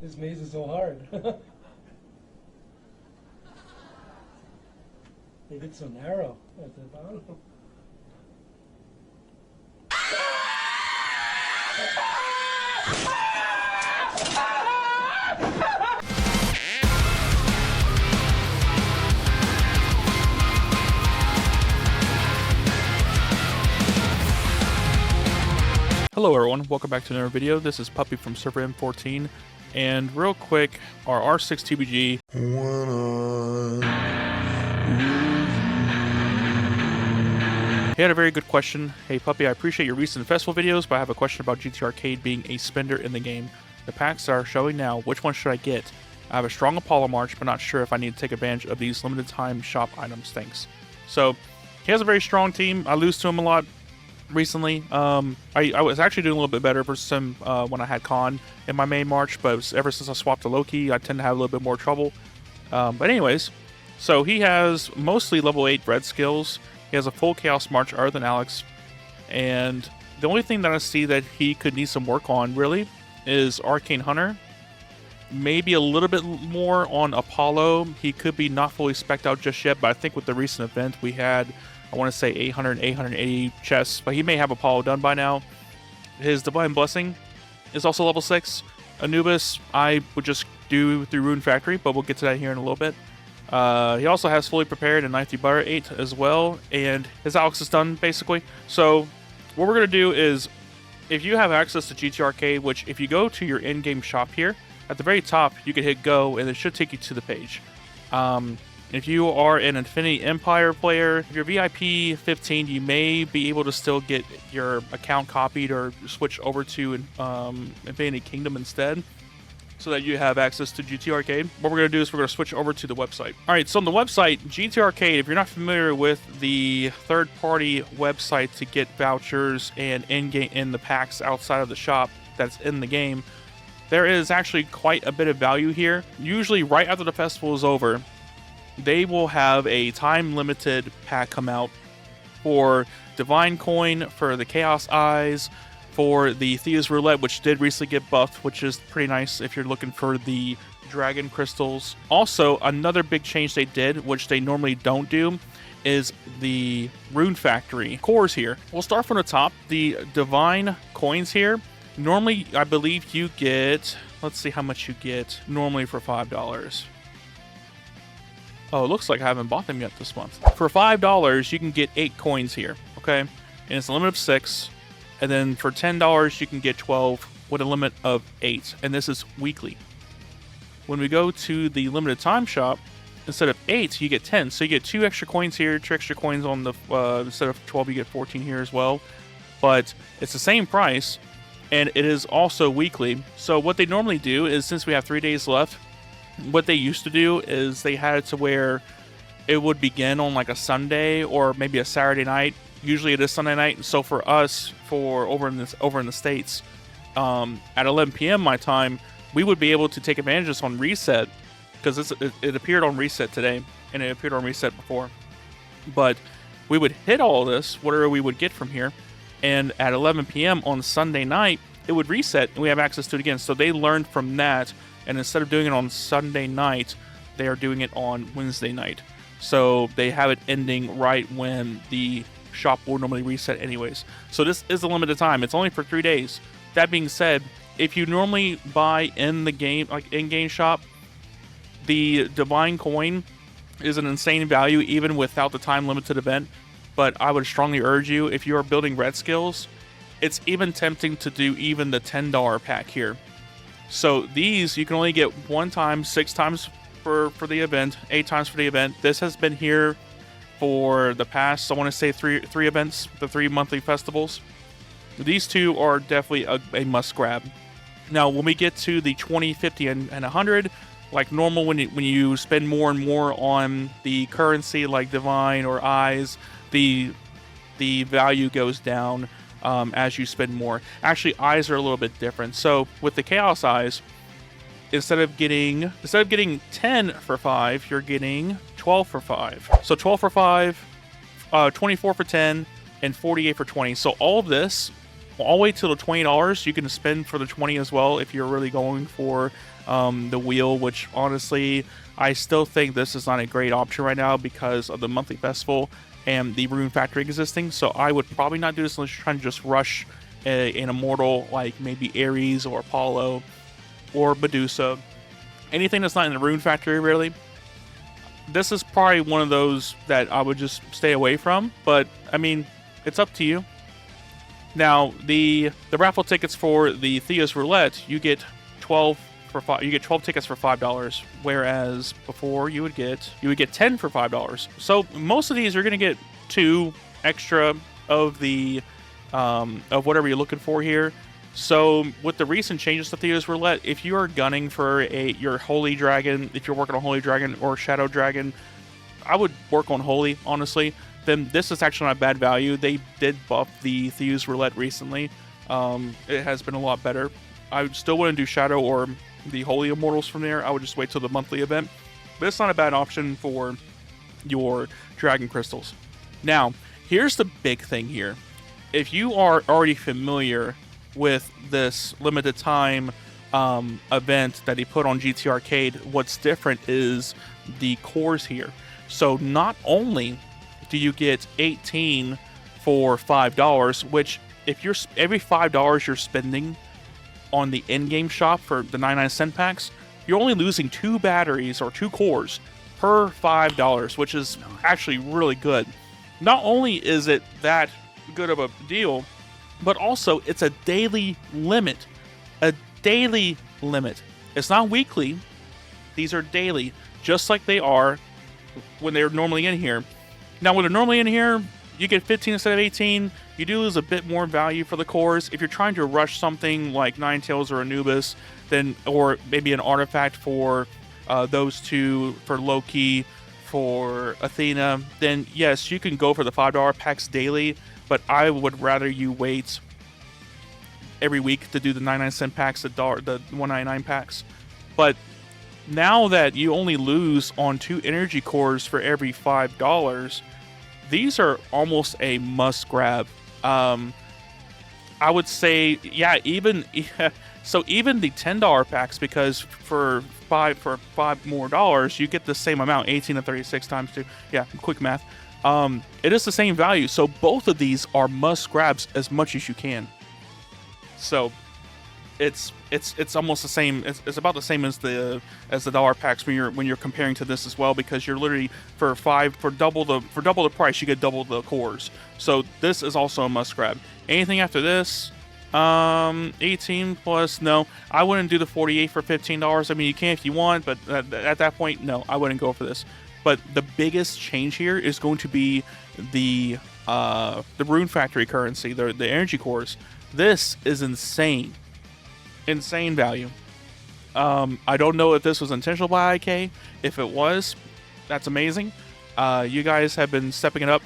This maze is so hard. Maybe it's so narrow at the bottom. Hello everyone, welcome back to another video. This is Puppy from server M14, and real quick, our R6TBG he had a very good question. Hey Puppy, I appreciate your recent festival videos, but I have a question about GTArcade being a spender in the game. The packs are showing now. Which one should I get? I have a strong Apollo March, but not sure if I need to take advantage of these limited time shop items. Thanks. So, he has a very strong team. I lose to him a lot recently. I was actually doing a little bit better versus him when I had Con in my main March, but ever since I swapped to Loki, I tend to have a little bit more trouble. But anyways, so he has mostly level 8 red skills. He has a full Chaos March other than Alex, and the only thing that I see that he could need some work on really is Arcane Hunter. Maybe a little bit more on Apollo. He could be not fully spec'd out just yet, but I think with the recent event we had, I want to say 800, 880 chests, but he may have Apollo done by now. His Divine Blessing is also level 6. Anubis, I would just do through Rune Factory, but we'll get to that here in a little bit. He also has Fully Prepared and 93 Butter 8 as well, and his Alex is done, basically. So, what we're going to do is, if you have access to GTArcade, which if you go to your in-game shop here, at the very top, you can hit go, and it should take you to the page. If you are an Infinity Empire player, if you're VIP 15, you may be able to still get your account copied or switch over to Infinity Kingdom instead, so that you have access to GTArcade. What we're going to do is we're going to switch over to the website. Alright, so on the website, GTArcade, if you're not familiar with the third-party website to get vouchers and in the packs outside of the shop that's in the game, there is actually quite a bit of value here. Usually right after the festival is over, they will have a time-limited pack come out for Divine Coin, for the Chaos Eyes, for the Thieves Roulette, which did recently get buffed, which is pretty nice if you're looking for the Dragon Crystals. Also, another big change they did, which they normally don't do, is the Rune Factory cores here. We'll start from the top. The Divine Coins here, normally I believe you get, let's see how much you get normally for $5. Oh, it looks like I haven't bought them yet this month. For $5, you can get 8 coins here, okay? And it's a limit of 6. And then for $10, you can get 12 with a limit of 8. And this is weekly. When we go to the limited time shop, instead of 8, you get 10. So you get 2 extra coins here, 2 extra coins on the, instead of 12, you get 14 here as well. But it's the same price, and it is also weekly. So what they normally do is, since we have 3 days left, what they used to do is they had it to where it would begin on like a Sunday or maybe a Saturday night. Usually it is Sunday night. So for us, over in the States, at 11 p.m. my time, we would be able to take advantage of this on reset, because it appeared on reset today, and it appeared on reset before. But we would hit all this, whatever we would get from here, and at 11 p.m. on Sunday night, it would reset, and we have access to it again. So they learned from that. And instead of doing it on Sunday night, they are doing it on Wednesday night. So they have it ending right when the shop will normally reset anyways. So this is a limited time. It's only for 3 days. That being said, if you normally buy in the game, like in-game shop, the Divine Coin is an insane value even without the time-limited event. But I would strongly urge you, if you are building red skills, it's even tempting to do even the $10 pack here. So these you can only get 1 time, 6 times for the event, 8 times for the event. This has been here for the past, I want to say three events, the 3 monthly festivals. These 2 are definitely a must grab. Now when we get to the 20, 50, and 100, like normal, when you spend more and more on the currency like Divine or Eyes, the value goes down as you spend more. Actually, Eyes are a little bit different. So with the Chaos Eyes, instead of getting 10 for 5, you're getting 12 for 5. So 12 for 5, 24 for 10, and 48 for 20. So all of this all the way to the $20. You can spend for the 20 as well if you're really going for the wheel, which honestly, I still think this is not a great option right now because of the monthly festival and the Rune Factory existing. So I would probably not do this unless you're trying to just rush an immortal like maybe Ares or Apollo or Medusa. Anything that's not in the Rune Factory, really. This is probably one of those that I would just stay away from, but I mean, it's up to you. Now, the raffle tickets for the Thea's Roulette, you get 12 tickets for $5, whereas before you would get 10 for $5. So most of these you're going to get 2 extra of the of whatever you're looking for here. So with the recent changes to Thea's Roulette, if you are gunning for your Holy Dragon, if you're working on Holy Dragon or Shadow Dragon, I would work on Holy, honestly. Then this is actually not bad value. They did buff the Thea's Roulette recently. It has been a lot better. I still wouldn't do Shadow or the Holy Immortals from there. I would just wait till the monthly event. But it's not a bad option for your Dragon Crystals. Now, here's the big thing here. If you are already familiar with this limited time event that he put on GTArcade, what's different is the cores here. So not only do you get 18 for $5, which if you're every $5 you're spending on the in-game shop for the 99-cent packs, you're only losing 2 batteries or 2 cores per $5, which is actually really good. Not only is it that good of a deal, but also it's a daily limit. A daily limit. It's not weekly. These are daily, just like they are when they're normally in here. Now, when they're normally in here, you get 15 instead of 18. You do lose a bit more value for the cores. If you're trying to rush something like Ninetales or Anubis, then, or maybe an artifact for those two, for Loki, for Athena, then yes, you can go for the $5 packs daily, but I would rather you wait every week to do the 99-cent packs, the $1.99 packs. But now that you only lose on 2 energy cores for every $5, these are almost a must grab. I would say, yeah, so even the $10 packs, because for five more dollars, you get the same amount, 18 to 36 times 2. Yeah, quick math. It is the same value. So both of these are must grabs as much as you can. So it's almost the same. It's about the same as the dollar packs when you're comparing to this as well, because you're literally for double the price, you get double the cores. So this is also a must grab. Anything after this, 18 plus, no, I wouldn't do the 48 for $15. I mean, you can if you want, but at that point, no, I wouldn't go for this. But the biggest change here is going to be the Rune Factory currency, the energy cores. This is insane value. I don't know if this was intentional by IK. If it was, that's amazing. You guys have been stepping it up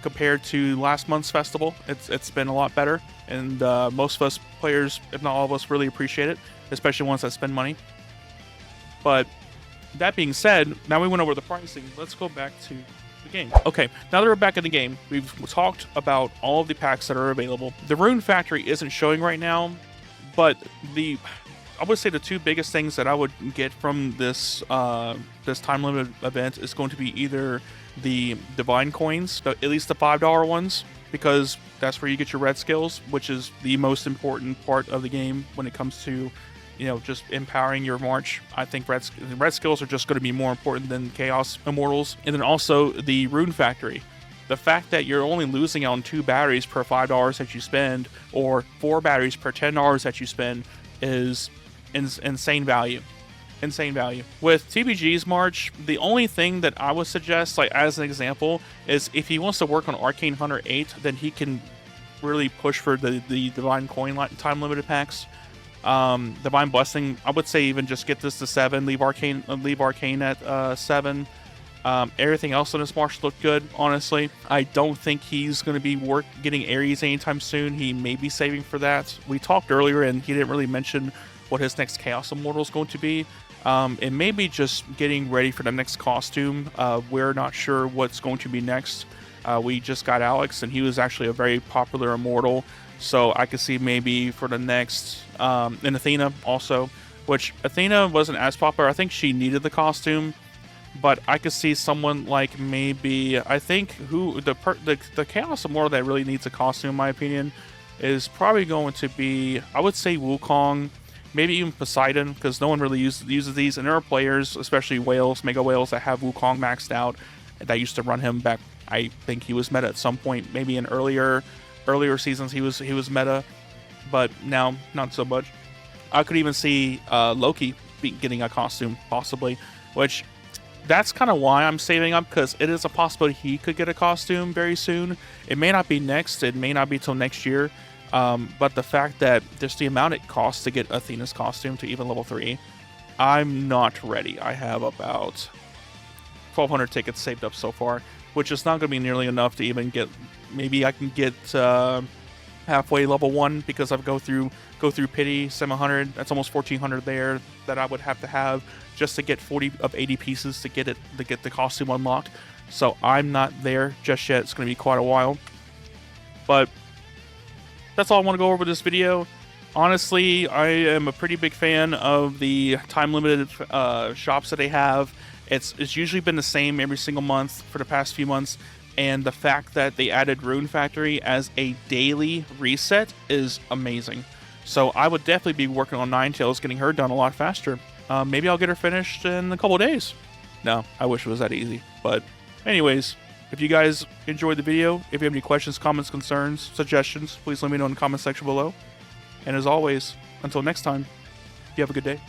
compared to last month's festival. It's been a lot better, and most of us players, if not all of us, really appreciate it, especially ones that spend money. But that being said, now we went over the pricing. Let's go back to the game. Okay, now that we're back in the game, we've talked about all of the packs that are available. The Rune Factory isn't showing right now, but I would say the 2 biggest things that I would get from this this time limited event is going to be either the divine coins, at least the $5 ones, because that's where you get your red skills, which is the most important part of the game when it comes to, just empowering your march. I think red skills are just going to be more important than Chaos Immortals. And then also the Rune Factory. The fact that you're only losing on 2 batteries per $5 that you spend, or 4 batteries per $10 that you spend, is insane value. Insane value. With TBG's March, the only thing that I would suggest, like as an example, is if he wants to work on Arcane Hunter 8, then he can really push for the Divine Coin time limited packs. Divine Blessing, I would say even just get this to 7, leave Arcane at 7. Everything else on this March looked good, honestly. I don't think he's going to be getting Ares anytime soon. He may be saving for that. We talked earlier, and he didn't really mention what his next Chaos Immortal is going to be. It may be just getting ready for the next costume. We're not sure what's going to be next. We just got Alex, and he was actually a very popular Immortal. So I could see maybe for the next, and Athena also, which Athena wasn't as popular. I think she needed the costume, but I could see someone like maybe, I think who the Chaos Immortal that really needs a costume in my opinion is probably going to be, I would say Wukong, maybe even Poseidon, because no one really uses these, and there are players, especially whales, mega whales, that have Wukong maxed out that used to run him back. I think he was meta at some point, maybe in earlier seasons he was meta, but now not so much. I could even see Loki getting a costume possibly, which that's kind of why I'm saving up, because it is a possibility he could get a costume very soon. It may not be next, it may not be till next year, but the fact that just the amount it costs to get Athena's costume to even level 3, I'm not ready. I have about 1,200 tickets saved up so far, which is not going to be nearly enough to even get, maybe I can get halfway level 1, because I've go through pity 700. That's almost 1,400 there that I would have to have just to get 40 of 80 pieces to get the costume unlocked. So I'm not there just yet. It's going to be quite a while, but that's all I want to go over with this video. Honestly, I am a pretty big fan of the time-limited shops that they have. It's usually been the same every single month for the past few months, and the fact that they added Rune Factory as a daily reset is amazing. So I would definitely be working on Ninetales, getting her done a lot faster. Maybe I'll get her finished in a couple of days. No, I wish it was that easy. But anyways, if you guys enjoyed the video, if you have any questions, comments, concerns, suggestions, please let me know in the comment section below. And as always, until next time, you have a good day.